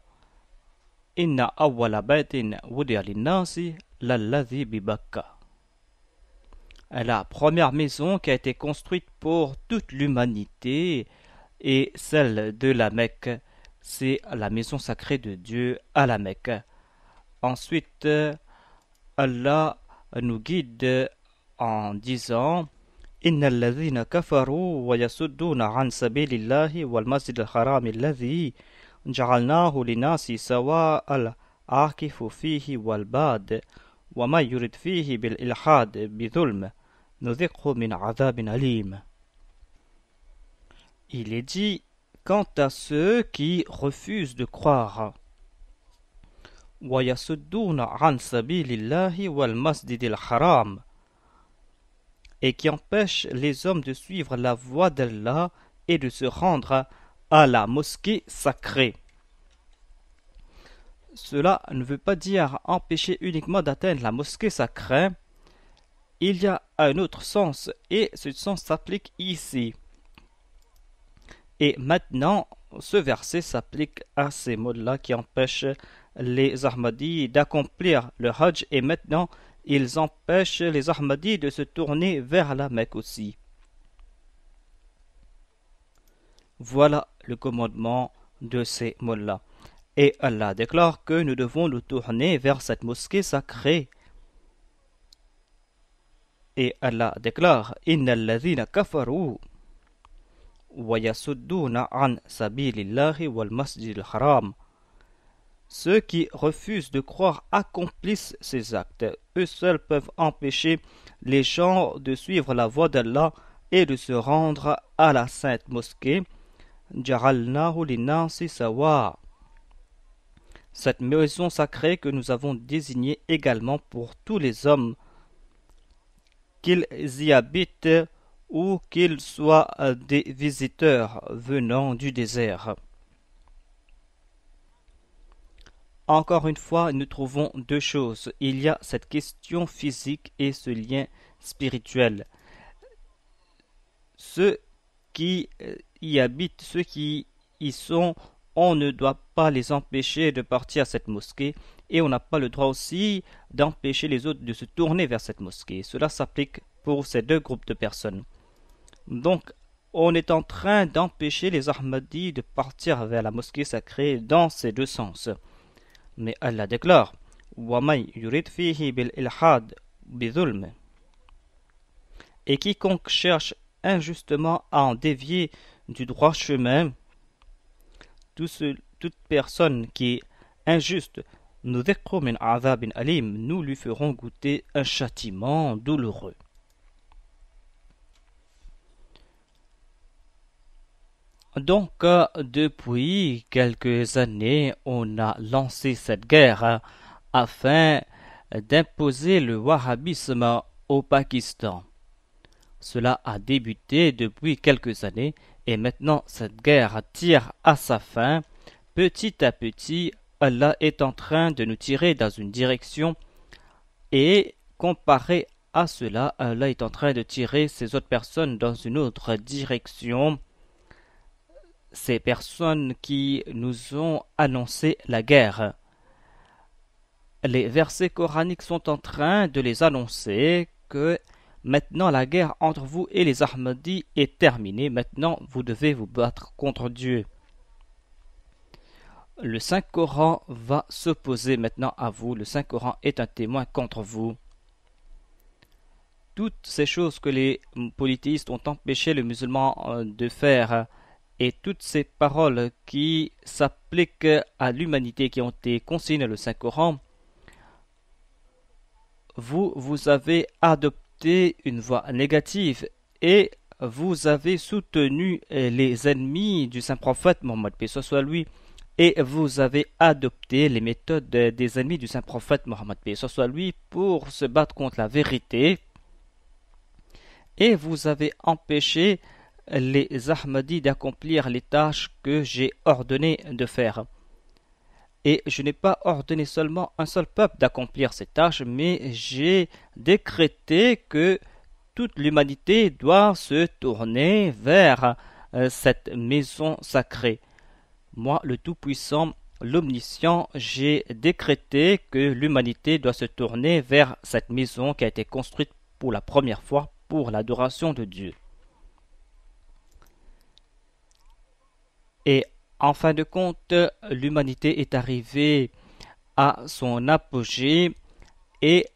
« Inna awwala baytin wudi'a linnasi lalladhi bi Bakka » La première maison qui a été construite pour toute l'humanité et celle de la Mecque, c'est la maison sacrée de Dieu à la Mecque. Ensuite, Allah nous guide en disant Inna alladhina kafaru wa yasudduna an sabilillahi wal masjid al-haram alladhi ja'alnahu linasi sawa al-akifu fihi wal bad wa ma yurid fihi bil ilhad bi dhulm nudhiqhu min adhabin alim. Il est dit, quant à ceux qui refusent de croire, وَيَصُدُّونَ عَنْ سَبِيلِ اللَّهِ وَالْمَسْجِدِ الْحَرَامِ et qui empêchent les hommes de suivre la voie d'Allah et de se rendre à la mosquée sacrée. cela ne veut pas dire empêcher uniquement d'atteindre la mosquée sacrée. Il y a un autre sens et ce sens s'applique ici. Et maintenant, ce verset s'applique à ces mots-là qui empêchent les Ahmadis d'accomplir le Hajj et maintenant ils empêchent les Ahmadis de se tourner vers la Mecque aussi. Voilà le commandement de ces mots-là. Et Allah déclare que nous devons nous tourner vers cette mosquée sacrée. Et Allah déclare Inna alladhina kafaru wa yasudduna an sabilillahi wal masjidil haram. Ceux qui refusent de croire accomplissent ces actes. Eux seuls peuvent empêcher les gens de suivre la voie d'Allah et de se rendre à la sainte mosquée. Ja'alnahu linnasi sawa. Cette maison sacrée que nous avons désignée également pour tous les hommes, qu'ils y habitent ou qu'ils soient des visiteurs venant du désert. Encore une fois, nous trouvons deux choses. Il y a cette question physique et ce lien spirituel. Ceux qui y habitent, ceux qui y sont, on ne doit pas les empêcher de partir à cette mosquée et on n'a pas le droit aussi d'empêcher les autres de se tourner vers cette mosquée. Cela s'applique pour ces deux groupes de personnes. Donc, on est en train d'empêcher les Ahmadis de partir vers la mosquée sacrée dans ces deux sens. Mais Allah déclare وَمَنْ يُرِدْ فِيهِ بِالْإِلْحَادِ بِظُلْمٍ. Et quiconque cherche injustement à en dévier du droit chemin, toute personne qui est injuste, nous lui ferons goûter un châtiment douloureux. Donc, depuis quelques années, on a lancé cette guerre afin d'imposer le wahhabisme au Pakistan. Cela a débuté depuis quelques années et maintenant cette guerre tire à sa fin. Petit à petit, Allah est en train de nous tirer dans une direction et comparé à cela, Allah est en train de tirer ces autres personnes dans une autre direction. Ces personnes qui nous ont annoncé la guerre. Les versets coraniques sont en train de les annoncer que maintenant la guerre entre vous et les Ahmadis est terminée. Maintenant vous devez vous battre contre Dieu. Le Saint-Coran va s'opposer maintenant à vous. Le Saint-Coran est un témoin contre vous. Toutes ces choses que les polythéistes ont empêché les musulmans de faire et toutes ces paroles qui s'appliquent à l'humanité qui ont été consignées dans le Saint-Coran, vous avez adopté une voie négative et vous avez soutenu les ennemis du Saint-Prophète Mohammed, paix soit lui, et vous avez adopté les méthodes des ennemis du Saint-Prophète Mohammed, paix soit lui, pour se battre contre la vérité, et vous avez empêché les Ahmadis d'accomplir les tâches que j'ai ordonné de faire. Et je n'ai pas ordonné seulement un seul peuple d'accomplir ces tâches, mais j'ai décrété que toute l'humanité doit se tourner vers cette maison sacrée. Moi, le Tout-Puissant, l'Omniscient, j'ai décrété que l'humanité doit se tourner vers cette maison qui a été construite pour la première fois pour l'adoration de Dieu. Et en fin de compte, l'humanité est arrivée à son apogée et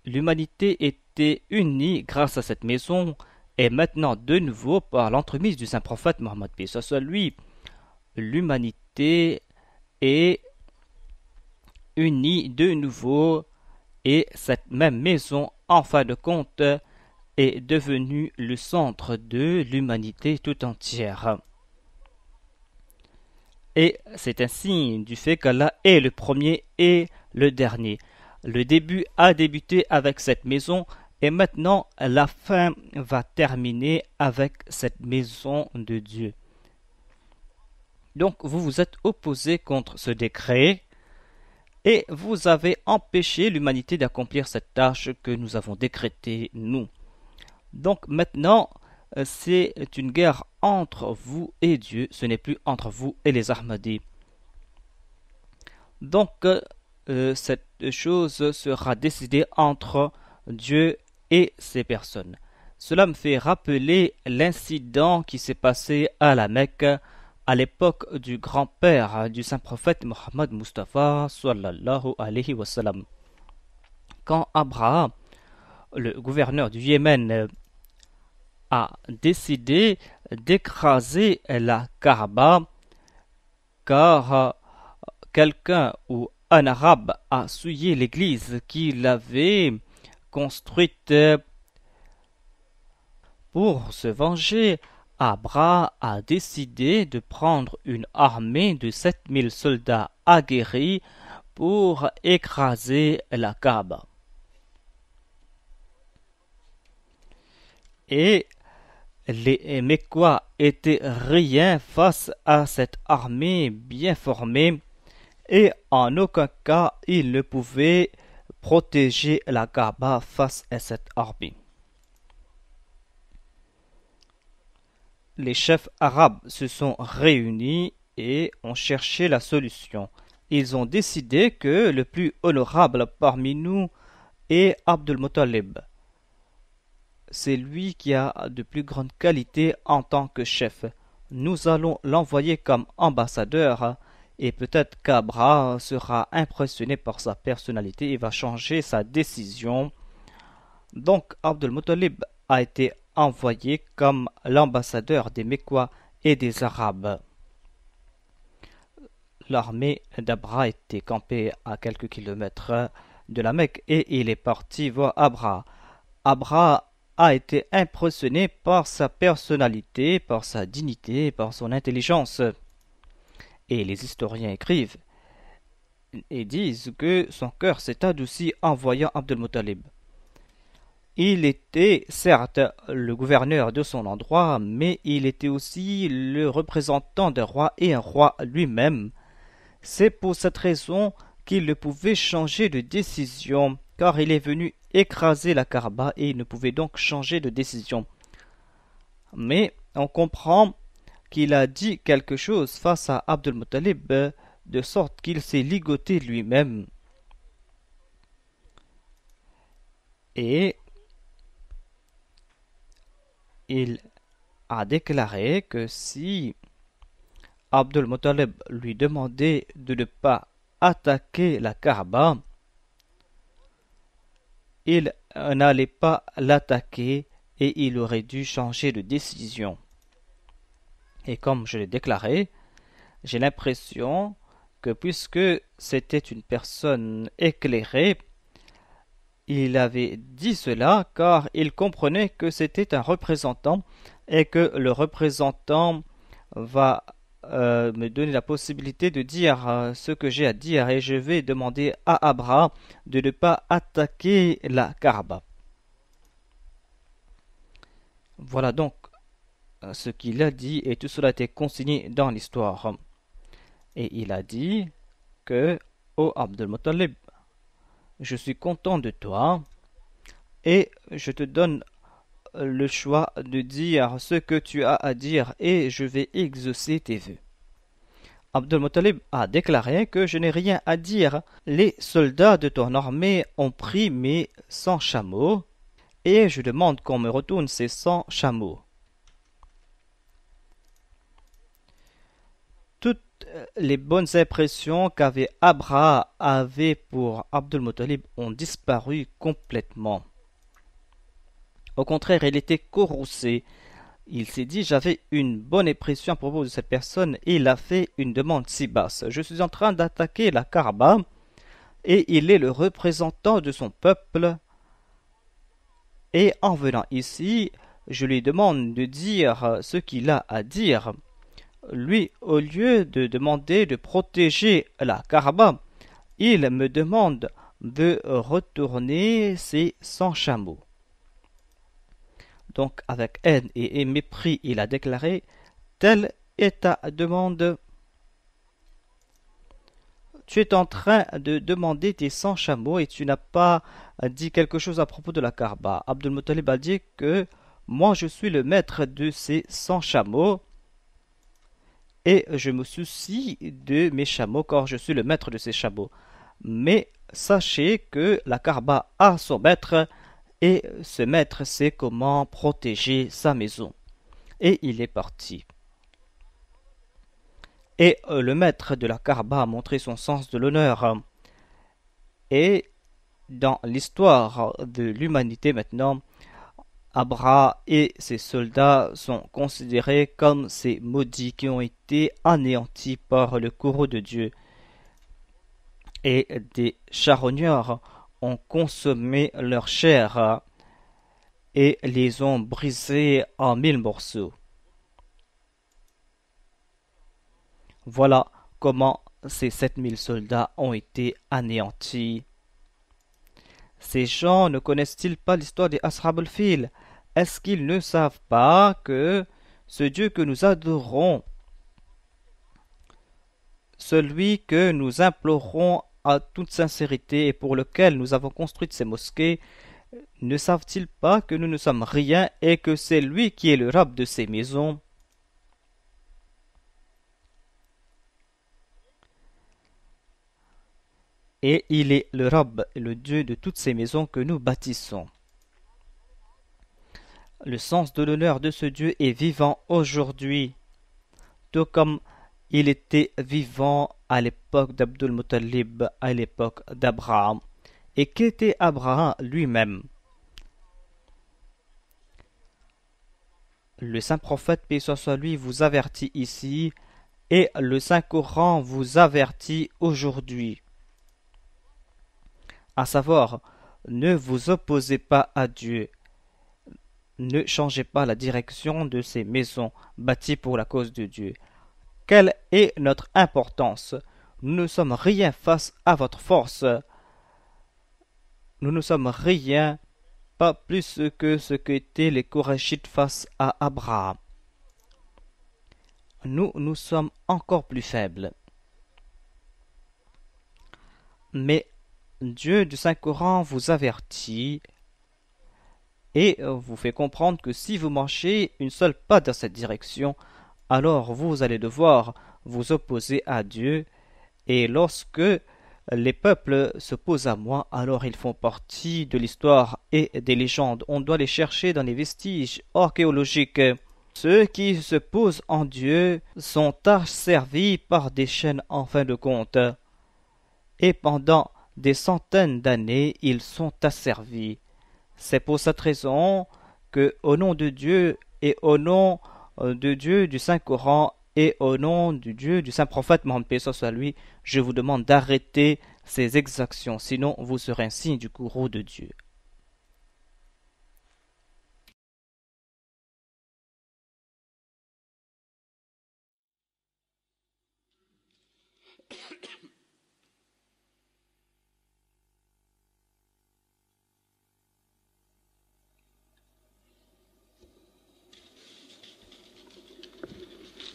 l'humanité était unie grâce à cette maison. Et maintenant, de nouveau, par l'entremise du Saint-Prophète Mohammed, paix soit lui, l'humanité est unie de nouveau et cette même maison, en fin de compte, est devenue le centre de l'humanité tout entière. Et c'est un signe du fait qu'Allah est le premier et le dernier. Le début a débuté avec cette maison et maintenant la fin va terminer avec cette maison de Dieu. Donc vous vous êtes opposé contre ce décret et vous avez empêché l'humanité d'accomplir cette tâche que nous avons décrétée, nous. Donc maintenant, c'est une guerre entre vous et Dieu, ce n'est plus entre vous et les Ahmadis. Donc, cette chose sera décidée entre Dieu et ces personnes. Cela me fait rappeler l'incident qui s'est passé à la Mecque à l'époque du grand-père du saint prophète Mohammed Mustafa sallallahu alayhi wa sallam. Quand Abraha, le gouverneur du Yémen, a décidé d'écraser la Kaaba car quelqu'un ou un arabe a souillé l'église qu'il avait construite. Pour se venger, Abraha a décidé de prendre une armée de 7000 soldats aguerris pour écraser la Kaaba. Et les Mécois étaient rien face à cette armée bien formée et en aucun cas ils ne pouvaient protéger la Kaaba face à cette armée. Les chefs arabes se sont réunis et ont cherché la solution. Ils ont décidé que le plus honorable parmi nous est Abdul Muttalib. C'est lui qui a de plus grandes qualités en tant que chef. Nous allons l'envoyer comme ambassadeur et peut-être qu'Abraha sera impressionné par sa personnalité et va changer sa décision. Donc Abdul Muttalib a été envoyé comme l'ambassadeur des Mécois et des Arabes. L'armée d'Abraha était campée à quelques kilomètres de la Mecque et il est parti voir Abraha. Abraha a été impressionné par sa personnalité, par sa dignité, par son intelligence. Et les historiens écrivent et disent que son cœur s'est adouci en voyant Abdul Muttalib. Il était certes le gouverneur de son endroit, mais il était aussi le représentant d'un roi et un roi lui-même. C'est pour cette raison qu'il ne pouvait changer de décision, car il est venu écraser la Kaaba et il ne pouvait donc changer de décision. Mais on comprend qu'il a dit quelque chose face à Abdul Muttalib, de sorte qu'il s'est ligoté lui-même. Et il a déclaré que si Abdul Muttalib lui demandait de ne pas attaquer la Kaaba, il n'allait pas l'attaquer et il aurait dû changer de décision. Et comme je l'ai déclaré, j'ai l'impression que puisque c'était une personne éclairée, il avait dit cela car il comprenait que c'était un représentant et que le représentant va me donner la possibilité de dire ce que j'ai à dire et je vais demander à Abraha de ne pas attaquer la Kaaba. Voilà donc ce qu'il a dit et tout cela a été consigné dans l'histoire. Et il a dit que, ô Abdul Muttalib, je suis content de toi et je te donne le choix de dire ce que tu as à dire et je vais exaucer tes vœux. Abdul Muttalib a déclaré que je n'ai rien à dire. Les soldats de ton armée ont pris mes 100 chameaux et je demande qu'on me retourne ces 100 chameaux. Toutes les bonnes impressions qu'avait Abraha avait pour Abdul Muttalib ont disparu complètement. Au contraire, il était courroucé. Il s'est dit, j'avais une bonne impression à propos de cette personne et il a fait une demande si basse. Je suis en train d'attaquer la Kaaba et il est le représentant de son peuple. Et en venant ici, je lui demande de dire ce qu'il a à dire. Lui, au lieu de demander de protéger la Kaaba, il me demande de retourner ses 100 chameaux. Donc, avec haine et mépris, il a déclaré « Telle est ta demande. tu es en train de demander tes 100 chameaux et tu n'as pas dit quelque chose à propos de la Kaaba. Abdul Muttalib a dit que moi je suis le maître de ces 100 chameaux et je me soucie de mes chameaux car je suis le maître de ces chameaux. Mais sachez que la Kaaba a son maître et ce maître sait comment protéger sa maison. Et il est parti. Et le maître de la Kaaba a montré son sens de l'honneur. Et dans l'histoire de l'humanité maintenant, Abraha et ses soldats sont considérés comme ces maudits qui ont été anéantis par le courroux de Dieu. Et des charognards ont consommé leur chair et les ont brisés en 1000 morceaux. Voilà comment ces 7000 soldats ont été anéantis. Ces gens ne connaissent-ils pas l'histoire des Ashab al-Fil? Est-ce qu'ils ne savent pas que ce Dieu que nous adorons, celui que nous implorons à toute sincérité et pour lequel nous avons construit ces mosquées, ne savent-ils pas que nous ne sommes rien et que c'est lui qui est le Rabb de ces maisons? Et il est le Rabb, le Dieu de toutes ces maisons que nous bâtissons. Le sens de l'honneur de ce Dieu est vivant aujourd'hui, tout comme il était vivant à l'époque d'Abdul Muttalib, à l'époque d'Abraham. Et qu'était Abraham lui-même? Le saint prophète, paix soit lui, vous avertit ici, et le saint Coran vous avertit aujourd'hui. À savoir, ne vous opposez pas à Dieu. Ne changez pas la direction de ces maisons bâties pour la cause de Dieu. Quelle est notre importance? Nous ne sommes rien face à votre force. Nous ne sommes rien, pas plus que ce qu'étaient les Korachites face à Abraham. Nous sommes encore plus faibles. Mais Dieu du Saint-Coran vous avertit et vous fait comprendre que si vous marchez une seule pas dans cette direction, alors vous allez devoir vous opposer à Dieu. Et lorsque les peuples s'opposent à moi, alors ils font partie de l'histoire et des légendes. On doit les chercher dans les vestiges archéologiques. Ceux qui se posent en Dieu sont asservis par des chaînes en fin de compte. Et pendant des centaines d'années, ils sont asservis. C'est pour cette raison que, au nom de Dieu et au nom de Dieu du Saint-Coran et au nom du Dieu du Saint-Prophète Mohammed, paix soit lui, je vous demande d'arrêter ces exactions, sinon vous serez un signe du courroux de Dieu.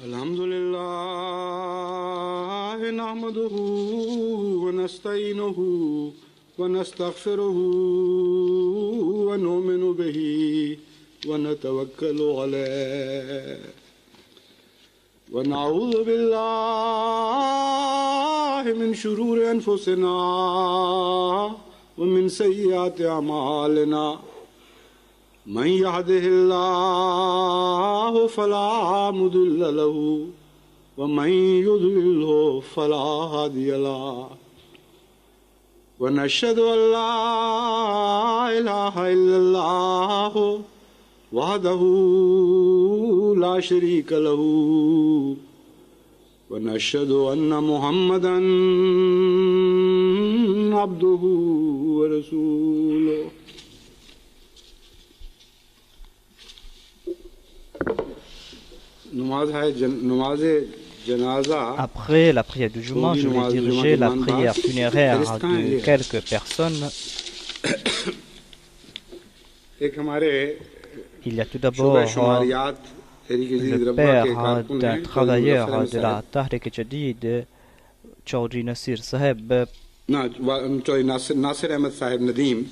الحمد لله نحمده ونستعينه ونستغفره ونؤمن به ونتوكل عليه ونعوذ بالله من شرور أنفسنا ومن سيئات أعمالنا من يهده الله فلا مضل له ومن يضلله فلا هادي له ونشهد أن لا إله إلا الله وحده لا شريك له ونشهد أن محمدا عبده ورسوله Après la prière du Juma, je vais diriger la prière funéraire de quelques personnes. Il y a tout d'abord le père d'un travailleur de la Tahrik Jadid Chaudhry Nasir Saheb, Nasir अहमद साहब नदीम,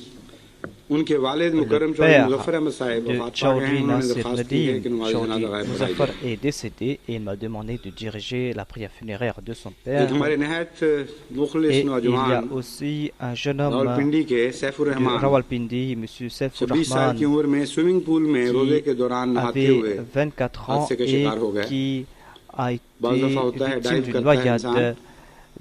उनके वालिद le मुकर्रम चौधरी père मुजफ्फर अहमद साहब de वफात पा गए हैं। Chaudhry उन्होंने Nasir दरख्वास्त की है Nadim, कि नमाज Chaudhry जनाजा गायब कराई Muzaffar जाए। est décédé et m'a demandé de diriger la prière funéraire de son एक père. हमारे नहायत मुखलिस Et il y नौजवान a aussi un jeune homme Rawalpindi के सैफुर de रहमान Rawalpindi, M. Saifur 26 साल की Rahman, उम्र में स्विमिंग पूल में रोजे qui के दौरान नहाते avait हुए 24 ans हादसे का et शिकार हो गए। qui a बाज़ été दफा होता है victime डाइव d'une करता है noyade. इंसान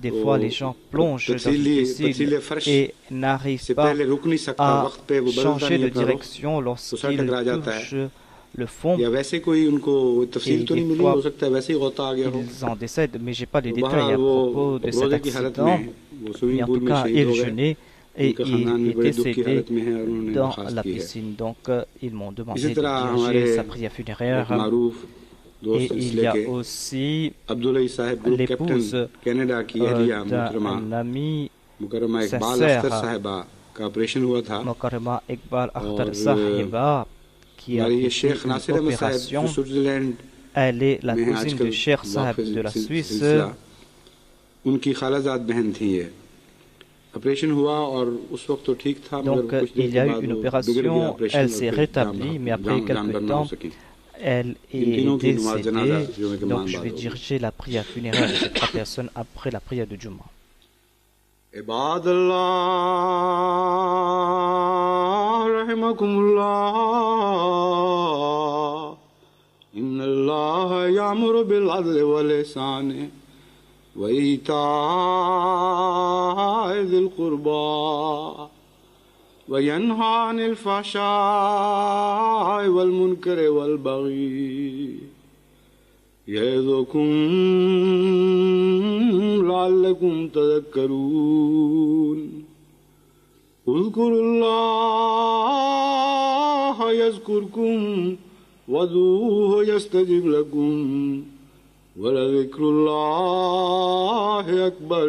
Des तो fois, les gens plongent dans une पथरीले piscine फर्श et से n'arrivent pas पहले रुक नहीं सकता, à वक्त पे वो बदलता changer नहीं de अपना रुख, direction तो सर lorsqu'ils टकरा जाता है। touchent le fond. या वैसे कोई उनको तफसील Et तो des नहीं मिली, fois, हो सकता है वैसे ही होता आ गया हो। Ils en décèdent, mais j'ai pas les तो détails बहरहाल à वो propos de cet रोजे की हालत accident. में वो Mais swimming en pool tout में cas, शहीद il हो गए। jeûnait et उनका खानदान il भी est बड़े दुख की décédé हालत में है और उन्होंने dans दरख्वास्त la की है। piscine. Donc, ils m'ont demandé इसी de तरह हमारे diriger sa prière एक funéraire. मारूफ Et दोस्त il सिलसिले y a के aussi अब्दुल्ला साहब ग्रुप कैप्टन l'épouse कनाडा की अहलिया मुकरमा d'un ami मुकरमा इकबाल sincère, अख्तर साहिबा का ऑपरेशन हुआ था Mokarama Iqbal Akhtar और Sahiba, qui a हमारी ये fait शेख नासिर une अहमद साहब opération. जो स्विट्जरलैंड Elle est la में हैं cousine आजकल de Sheikh Saheb वाक़िफ़ de la Suisse. सिलसिला, उनकी खालाजाद बहन थी। ये ऑपरेशन हुआ और उस वक्त तो ठीक था, Donc, मगर कुछ il देर y a के eu बाद une वो बिगड़ गया opération, ऑपरेशन elle और s'est फिर rétablie, mais après जानबर quelques ना हो temps, सकी। elle इन est तीनों की नमाज जनाजा décédée. जुमे के Donc, मान je बाद vais होगी। diriger la prière funéraire de ces trois personnes après la prière de Juma. इबाद अल्लाह रहमकुमुल्लाह इन्नल्लाह यामुरु बिल अदल वल इहसान व ईताइ ज़िल कुर्बा व यन्हा अनिल फ़हशाइ वल मुनकरि वल बगी यअज़ुकुम लअल्लकुम तज़क्करून उज़्कुरुल्लाह यज़्कुरकुम वदूहु यस्तजिब लकुम वलज़िक्रुल्लाहि अकबर।